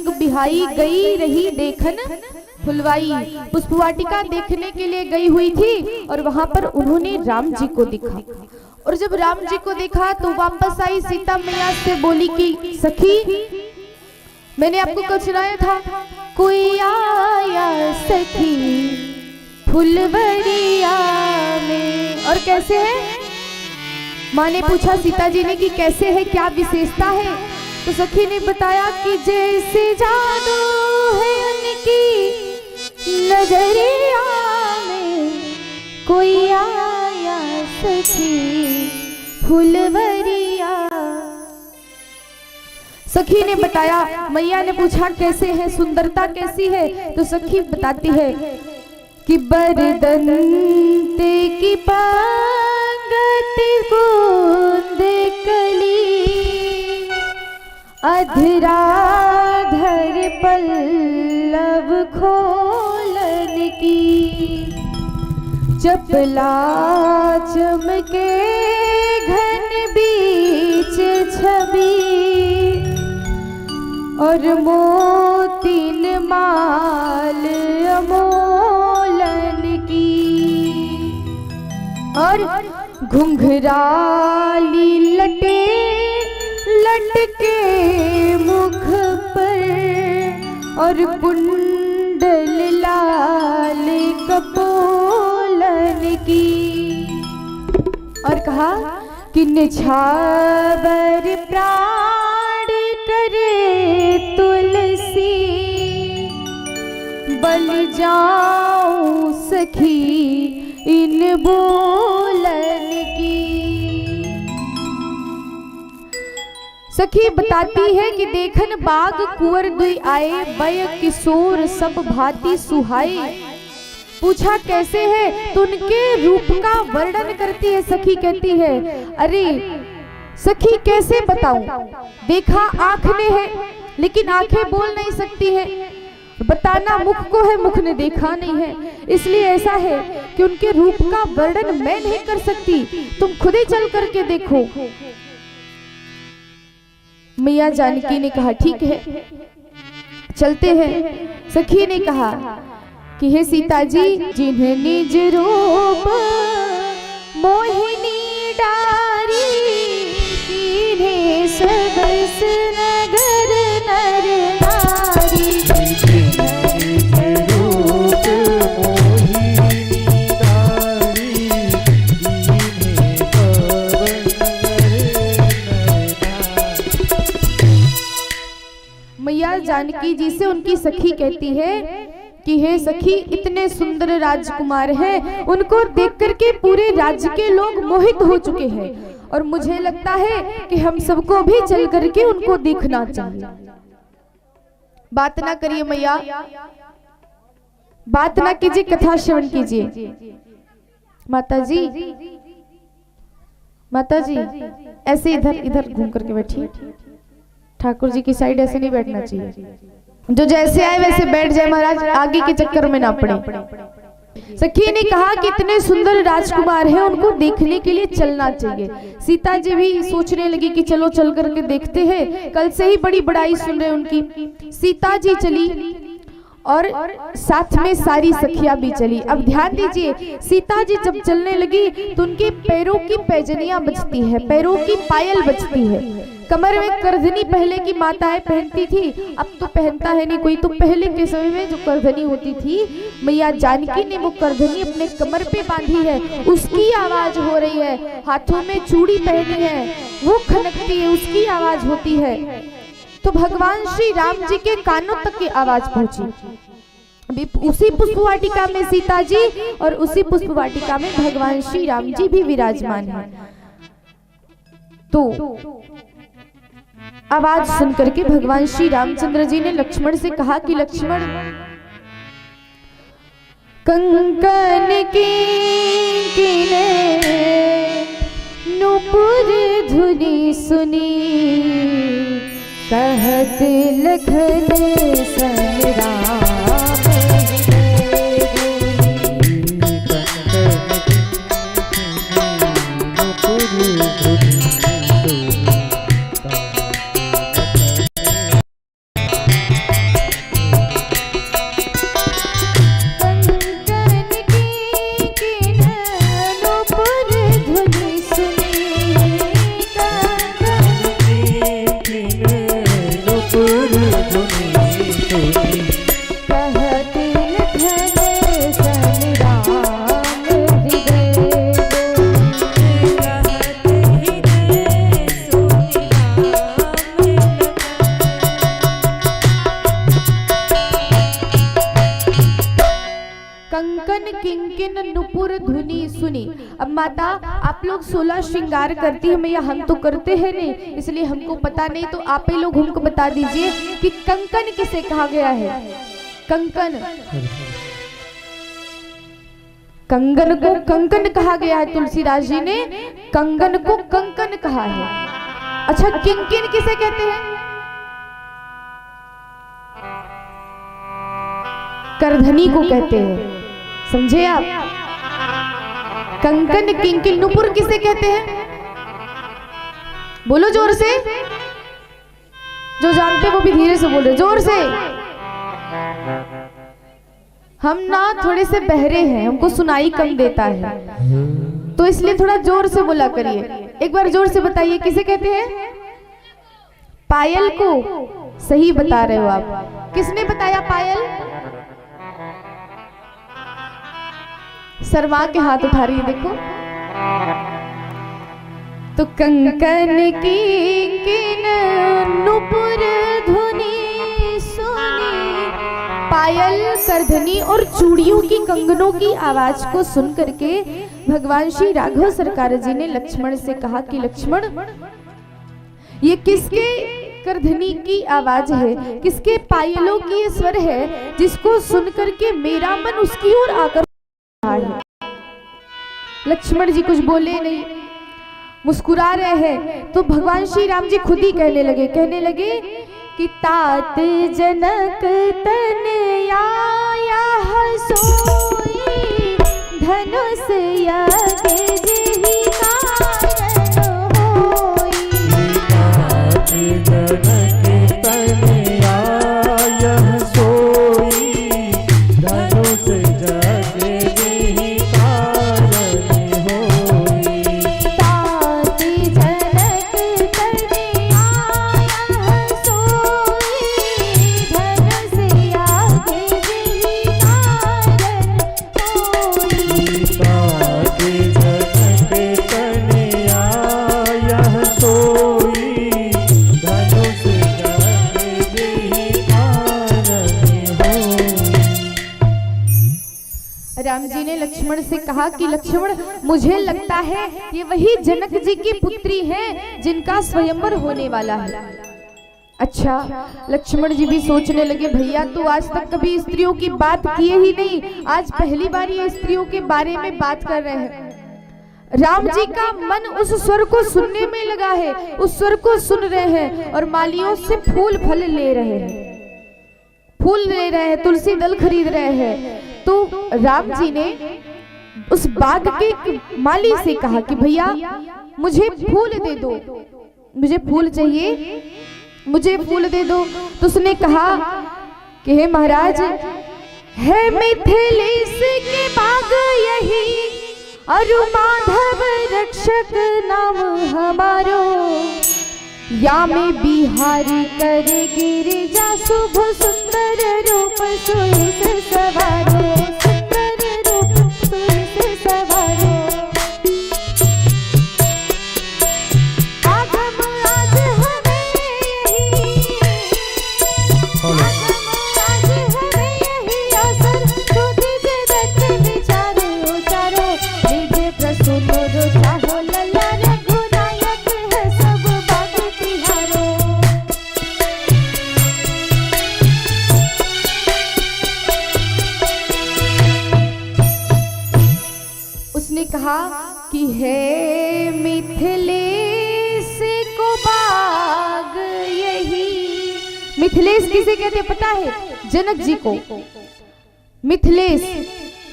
संग बिहाई गई रही देखन फुलवाई। पुष्पवाटिका देखने के लिए गई हुई थी और वहां पर उन्होंने राम जी को देखा। और जब राम जी को देखा तो वापस आई, सीता मैया से बोली कि सखी, मैंने आपको कल सुनाया था, कोई आया सखी फुलवरिया में। और कैसे है? माँ ने पूछा सीता जी ने कि कैसे है, क्या विशेषता है? तो सखी ने बताया कि जैसे जादू है उनकी नजरिया में, कोई आया सखी फुलवरिया। सखी ने बताया, मैया ने पूछा कैसे है, सुंदरता कैसी है? तो सखी बताती है कि बरदंते की पांगत बूंद कली, अधराधर पल्लव खोलन की, चपला चमके घन बीच छवि, और मोतीन माल अमोलन की, और घुंघराली लटे लटके मुख पर, और कुंडल लाल कपोलन की। और कहा कि निछावर प्राण करे तुलसी, बल जाऊं सखी इन बोलन की। सखी बताती है कि देखन बाग कुंवर दुई आए, बय किशोर सब भांति सुहाए। पूछा कैसे है? तो उनके रूप का वर्णन करती है। सखी कहती है, अरे सखी कैसे बताऊं, देखा आंख ने है लेकिन आंखें बोल नहीं सकती है, बताना मुख को है, मुख ने देखा नहीं है, इसलिए ऐसा है कि उनके रूप का वर्णन मैं नहीं कर सकती, तुम खुद ही चल करके देखो। मैया जानकी ने कहा ठीक है चलते हैं। सखी ने कहा कि हे सीता जी, जिन्हें निज रूप मोहिनी डारी, तिन्हें सबस नगर नर नारी। मैया जानकी जी से उनकी सखी कहती है कि हे सखी, इतने सुंदर राजकुमार हैं, उनको देख करके पूरे राज्य के लोग मोहित हो चुके हैं, और मुझे लगता है कि हम सबको भी चल करके उनको देखना चाहिए। बात ना करिए मैया, बात ना कीजिए, कथा श्रवण कीजिए। माता जी, माता जी ऐसे इधर इधर घूम करके बैठिए, ठाकुर जी की साइड ऐसे नहीं बैठना चाहिए, जो जैसे आए वैसे बैठ जाए महाराज, आगे के चक्कर में ना पड़े। सखी ने कहा कि इतने सुंदर राजकुमार हैं, उनको देखने के लिए चलना चाहिए। सीता जी भी सोचने लगी कि चलो चल करके देखते हैं, कल से ही बड़ी बड़ाई सुन रहे उनकी। सीता जी चली और साथ में सारी सखियां भी चली। अब ध्यान दीजिए, सीता जी जब चलने लगी तो उनके पैरों की पैजनियां बजती है, पैरों की पायल बजती है, कमर में करधनी पहले की माताएं पहनती थी, अब तो पहनता है नहीं कोई, तो पहले के समय में जो करधनी होती थी, मैया जानकी ने वो करधनी अपने कमर पे बांधी है, उसकी आवाज हो रही है। हाथों में चूड़ी पहनी है, वो खनकती है, उसकी आवाज होती है। तो भगवान श्री राम जी के कानों तक की आवाज पहुंची। अभी उसी पुष्पवाटिका में सीता जी और उसी पुष्पवाटिका में भगवान श्री राम जी भी विराजमान हैं। तो आवाज सुन करके भगवान श्री रामचंद्र जी ने लक्ष्मण से कहा कि लक्ष्मण, कंकन कीने नुपुर धुनी सुनी, कहत लखन सन राम। किंकिन नुपुर धुनी सुनी। अब माता आप लोग 16 श्रृंगार करती है मैया, हम तो करते हैं नहीं, इसलिए हमको पता नहीं, तो आप ही लोग हमको बता दीजिए कि कंकन किसे कहा गया है। कंकन, कंगन को कंकन कहा गया है, तुलसीदास जी ने कंगन को कंकन कहा है। अच्छा, किंकिन किसे कहते हैं? करधनी को कहते हैं, समझे आप? कंकन किंकिन नुपुर किसे कहते हैं? बोलो जोर से, जो जानते वो भी धीरे से बोलो, जोर से। हम ना थोड़े से बहरे हैं, हमको सुनाई कम देता है, तो इसलिए थोड़ा जोर से बोला करिए। एक बार जोर से बताइए, किसे कहते हैं? पायल को। सही बता रहे हो आप। किसने बताया पायल? शर्मा के हाथ उठा रही है, देखो। तो कंकन किंकिन नुपुर धुनी सुनी, पायल, करधनी और चूड़ियों की, कंगनों की आवाज को सुन करके भगवान श्री राघव सरकार जी ने लक्ष्मण से कहा कि लक्ष्मण, ये किसके करधनी की आवाज है, किसके पायलों की ये स्वर है, जिसको सुन करके मेरा मन उसकी ओर आकर है। लक्ष्मण जी कुछ बोले नहीं, मुस्कुरा रहे हैं। तो भगवान श्री राम जी खुद ही कहने लगे कि तात जनक तनया सोई, धनुष यज्ञ जेहि कारण होई। तात जनक तनया सोई, धनुष यज्ञ जेहि कारण होई। तात जनक तनया राम जी ने लक्ष्मण से कहा कि लक्ष्मण, मुझे लगता है ये वही जनक जी की पुत्री हैं जिनका स्वयंवर होने वाला है। अच्छा, लक्ष्मण जी भी सोचने लगे, भैया तू आज तक कभी स्त्रियों की बात किए ही नहीं, आज पहली बार ये स्त्रियों के बारे में बात कर रहे हैं। राम जी का मन उस स्वर को सुनने में लगा है, उस स्वर को सुन रहे हैं और मालियों से फूल फल ले रहे हैं, तुलसी दल खरीद रहे हैं। तो राम जी ने उस बाग के माली से कहा कि भैया मुझे फूल दे दो, मुझे फूल चाहिए, मुझे फूल दे दो। तो उसने कहा कि हे महाराज, है मिथिलेश के बाग यही, और माधव रक्षक नाम हमारो, या में बिहारी करे गिरिजा, शुभ सुंदर रूप सुइस सवारो, सुंदर रूप सुइस सवारो। आगम आज हमें यही, आगम आज हमें यही अवसर, तो दीजे दत्त विचारो चारो, दीजे प्रसून रुचा हो लल्ला रघुनायक है सब बाग तिहारो। उसने कहा कि हे मिथिलेश को बाग यही। मिथिलेश किसे कहते पता है? जनक जी को मिथिलेश।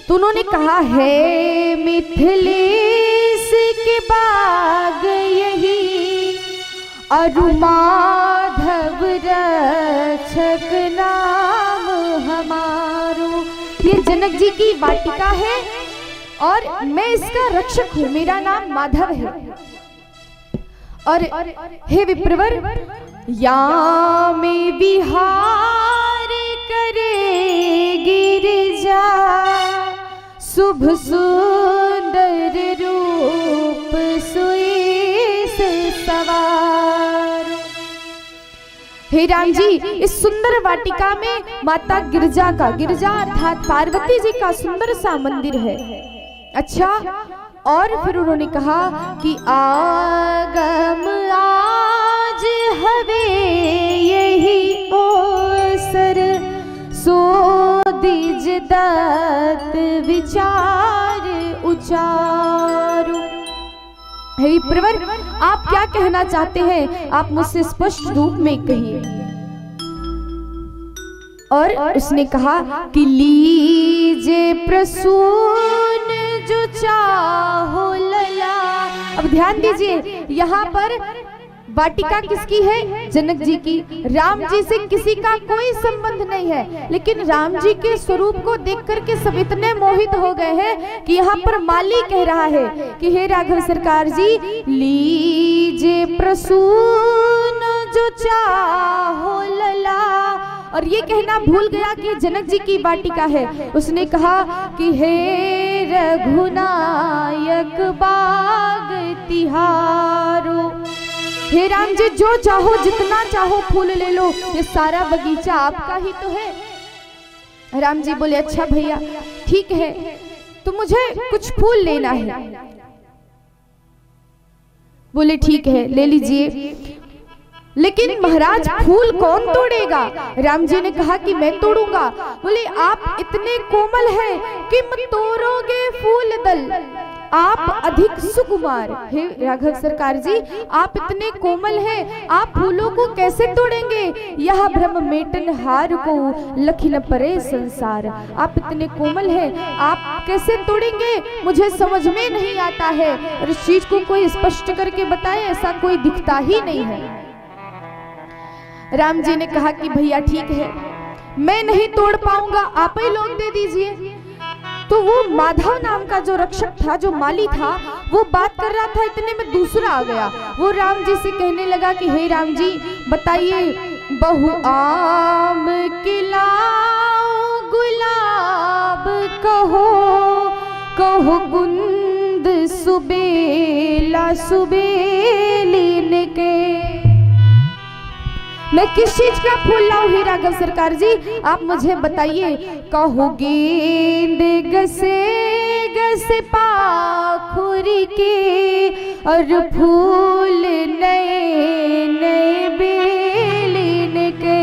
तो उन्होंने कहा है मिथिलेश के बाग यही, और माधव रक्षक नाम हमारो। ये जनक जी की वाटिका है और मैं इसका रक्षक हूँ, मेरा नाम माधव है। और हे विप्रवर, या में विहार करे गिरिजा, शुभ सुंदर रूप सुइस सवार। हे राम जी, इस सुंदर वाटिका में माता गिरजा का, गिरजा अर्थात पार्वती जी का सुंदर सा मंदिर है। अच्छा, और फिर उन्होंने कहा कि आगम आज हवे यही ओसर, सो दिज दत्त विचार उचारो। हे प्रवर, आप क्या कहना चाहते हैं? आप मुझसे स्पष्ट रूप में कहिए। और उसने कहा कि लीजे प्रसून जो चाहो लला। अब ध्यान दीजिए, यहाँ पर वाटिका किसकी है? जनक जी की। राम जी से किसी का कोई संबंध नहीं है, लेकिन राम जी के स्वरूप को देख करके सब इतने मोहित हो गए हैं कि यहाँ पर माली कह रहा है कि हे राघव सरकार जी, लीजे प्रसून जो चाहो लला। और ये कहना भूल गया कि जनक जी की वाटिका है। उसने कहा कि हे रघुनायक बाग तिहारो, हे राम जी जो चाहो जितना चाहो फूल ले लो, ये सारा बगीचा आपका ही तो है। राम जी बोले अच्छा भैया ठीक है, तो मुझे कुछ फूल लेना है। बोले ठीक है ले लीजिए, लेकिन महाराज फूल कौन तोड़ेगा? राम जी ने कहा कि मैं तोड़ूंगा। बोले आप इतने कोमल हैं कि मत तोड़ोगे फूल दल, आप अधिक सुकुमार। हे राघव सरकार जी, आप इतने कोमल हैं, आप फूलों को कैसे तोड़ेंगे? यह भ्रम मेटन हार को लखिन परे संसार। आप इतने कोमल हैं, आप कैसे तोड़ेंगे? मुझे समझ में नहीं आता है, और इस चीज को कोई स्पष्ट करके बताए, ऐसा कोई दिखता ही नहीं है। राम जी ने कहा कि भैया ठीक है, मैं नहीं तोड़ पाऊंगा, आप ही लोग दे दीजिए। तो वो माधव नाम का जो रक्षक था, जो माली था, वो बात कर रहा था, इतने में दूसरा आ गया। वो राम जी से कहने लगा कि हे राम जी बताइए, बहु आम किलाओ गुलाब कहो, कहो कुंद सुबेला सुबेलिन के। मैं किस चीज का फूल लाऊं हे राघव सरकार जी, आप मुझे बताइए। कहो गेंद गसे गसे पाखुरी के, और फूल नए नए बेलिन के।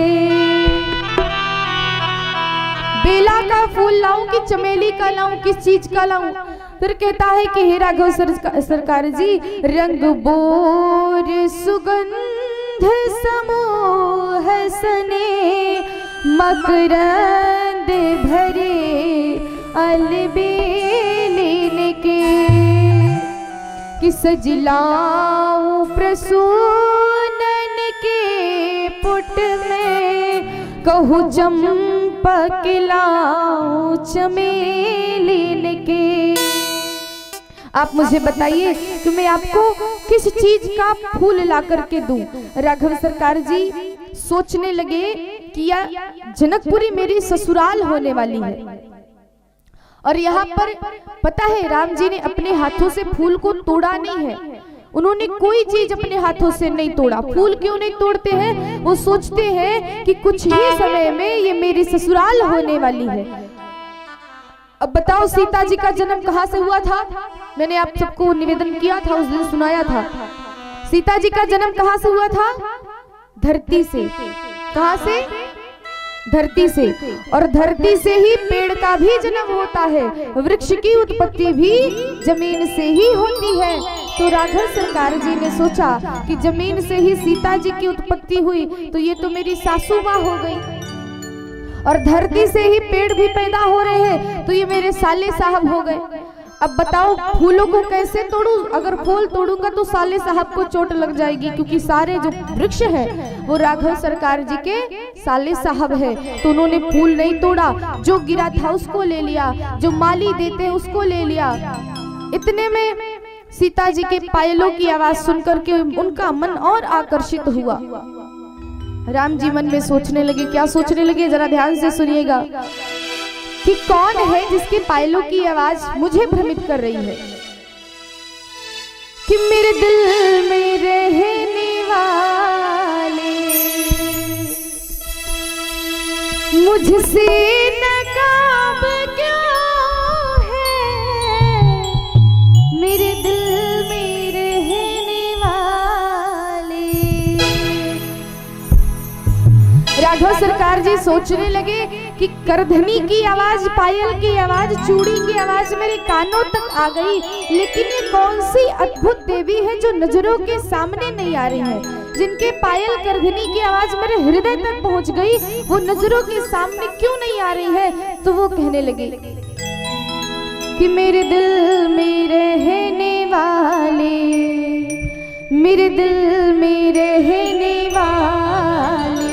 बेला का फूल लाऊं कि चमेली का लाऊं, किस चीज का लाऊं? फिर कहता है कि हे राघव सरकार जी, रंग बोर सुगंध समूह सने, मकरंद भरे अलबेलिन के। कि सजलाऊं प्रसूनन के पुट में, कहूँ चंपक लाऊं चमेलिन के। आप मुझे बताइए कि मैं आपको किस चीज का फूल ला करके दूं? राघव सरकार जी सोचने लगे कि यह जनकपुरी मेरी ससुराल होने वाली है, और यहाँ पर पता है राम जी ने अपने हाथों से फूल को तोड़ा नहीं है। उन्होंने कोई चीज अपने हाथों से नहीं तोड़ा। फूल क्यों नहीं तोड़ते हैं? वो सोचते हैं कि कुछ ही समय में ये मेरी ससुराल होने वाली है। अब बताओ सीता जी का जन्म कहाँ से हुआ था? मैंने आप सबको निवेदन किया था, उस दिन सुनाया था। सीता जी का जन्म कहाँ से हुआ था? धरती से। कहाँ से? धरती से। और धरती से ही पेड़ का भी जन्म होता है, वृक्ष की उत्पत्ति भी जमीन से ही होती है। तो राघव सरकार जी ने सोचा कि जमीन से ही सीता जी की उत्पत्ति हुई, तो ये तो मेरी सासू माँ हो गई, और धरती से ही पेड़ भी पैदा हो रहे हैं, तो ये मेरे साले साहब हो गए। अब बताओ फूलों को कैसे तोड़ूं? अगर फूल तोड़ूंगा तो साले साहब को चोट लग जाएगी, क्योंकि सारे जो वृक्ष है वो राघव सरकार जी के साले साहब है। तो उन्होंने फूल नहीं तोड़ा, जो गिरा था उसको ले लिया, जो माली देते उसको ले लिया। इतने में सीता जी के पायलों की आवाज सुनकर के उनका मन और आकर्षित हुआ। राम जी मन में सोचने लगे। क्या सोचने लगे? जरा ध्यान से सुनिएगा कि कौन है जिसके पायलों की आवाज मुझे भ्रमित कर रही है। कि मेरे दिल में रहने वाले मुझसे नकाब क्यों है, सरकार जी सोचने लगे कि करधनी की आवाज, पायल की आवाज, चूड़ी की आवाज मेरे कानों तक आ गई, लेकिन ये कौन सी अद्भुत देवी है जो नजरों के सामने नहीं आ रही है, जिनके पायल करधनी की आवाज मेरे हृदय तक पहुंच गई, वो नजरों के सामने क्यों नहीं आ रही है। तो वो कहने लगे कि मेरे दिल में रहने वाले, मेरे दिल में रहने वाले,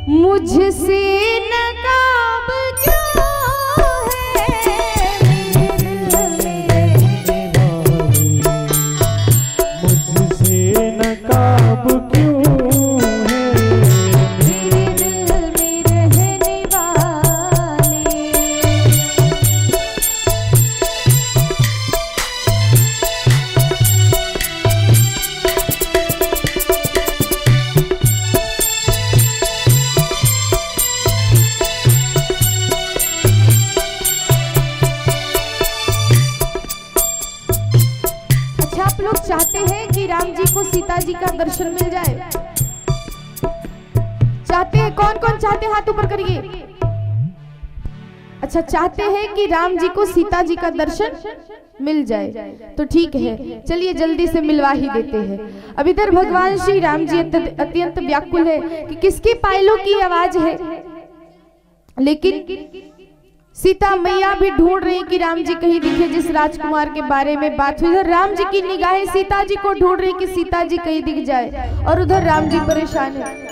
मुझसे नकाब क्यों है, मेरे दिल में रहने वाले, मुझसे नकाब क्यों है, मेरे दिल में रहने वाले। आप लोग चाहते हैं कि राम जी को सीता जी का दर्शन मिल जाए? चाहते हैं? कौन कौन चाहते हैं हाथ ऊपर करिए। अच्छा, चाहते हैं कि राम जी को सीता जी का दर्शन मिल जाए, तो ठीक है, चलिए जल्दी से मिलवा ही देते हैं। अब इधर भगवान श्री राम जी अत्यंत व्याकुल है कि किसकी पायलों की आवाज है, लेकिन सीता मैया भी ढूंढ रही कि राम जी कहीं दिखे जिस राजकुमार के बारे में बात हुई। उधर राम जी की निगाहें सीता जी को ढूंढ रही कि सीता जी कहीं दिख जाए, और उधर राम जी परेशान है।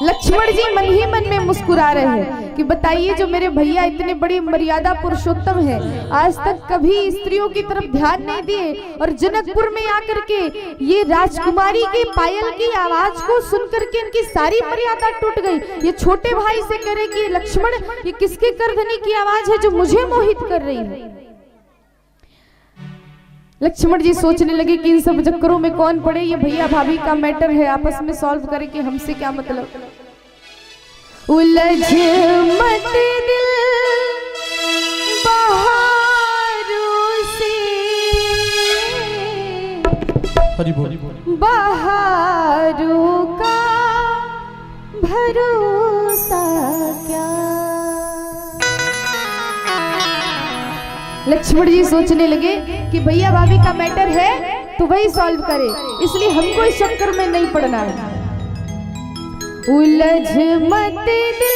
लक्ष्मण जी मन ही मन में मुस्कुरा रहे हैं कि बताइए, जो मेरे भैया इतने बड़े मर्यादा पुरुषोत्तम हैं, आज तक कभी स्त्रियों की तरफ ध्यान नहीं दिए, और जनकपुर में आकर के ये राजकुमारी की पायल की आवाज को सुनकर के इनकी सारी मर्यादा टूट गई। ये छोटे भाई से कह रहे कि लक्ष्मण, ये किसके करधनी की आवाज है जो मुझे मोहित कर रही है। लक्ष्मण जी सोचने लगे कि इन सब चक्करों में कौन पड़े, ये भैया भाभी का मैटर है, आपस में सॉल्व करे कि हमसे क्या मतलब। उलझ मत दिल बहारों से, बहारों का भरोसा क्या। लक्ष्मण जी सोचने लगे कि भैया भाभी का मैटर है तो वही सॉल्व करे, इसलिए हमको इस चक्कर में नहीं पड़ना है। उलझ मत दिल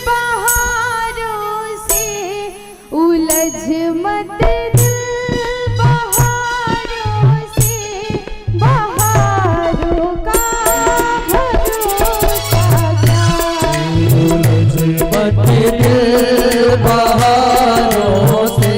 बहारों से, उलझ मत दिल बहारों से, बहारों का भरोसा क्या। उलझ मत दिल बहारों से,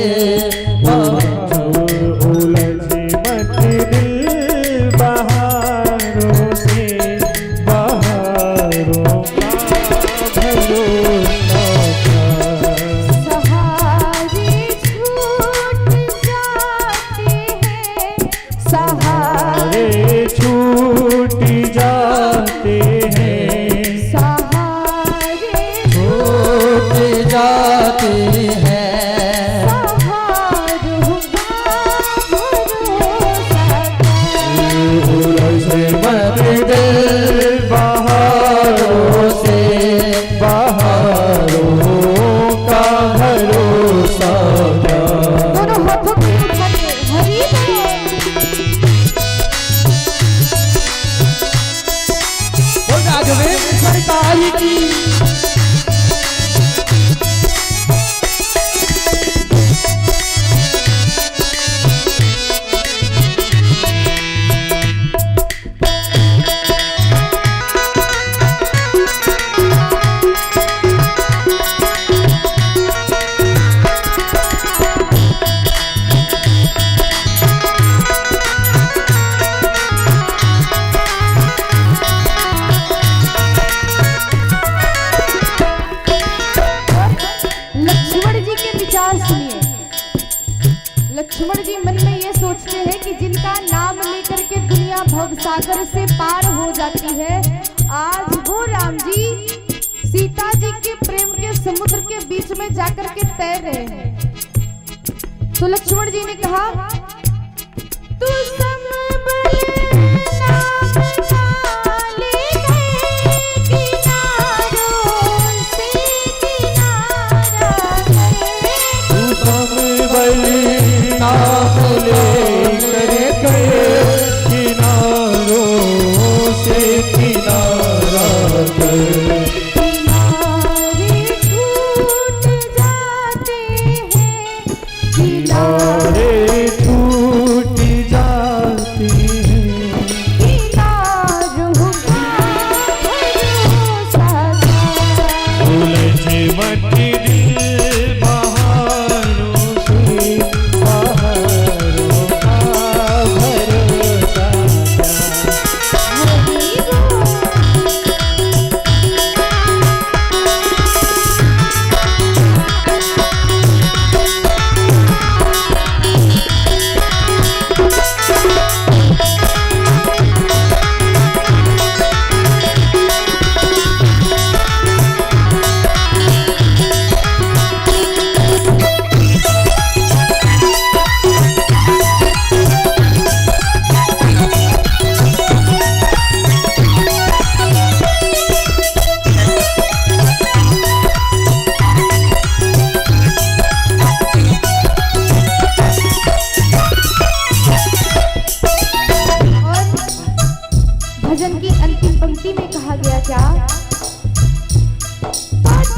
लक्ष्मण जी मन में ये सोचते हैं कि जिनका नाम लेकर के दुनिया भवसागर से पार हो जाती है, आज वो राम जी सीता जी के प्रेम के समुद्र के बीच में जाकर के तैर रहे हैं। तो लक्ष्मण जी ने कहा, तू समबल नाम वाले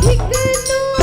ठिकनू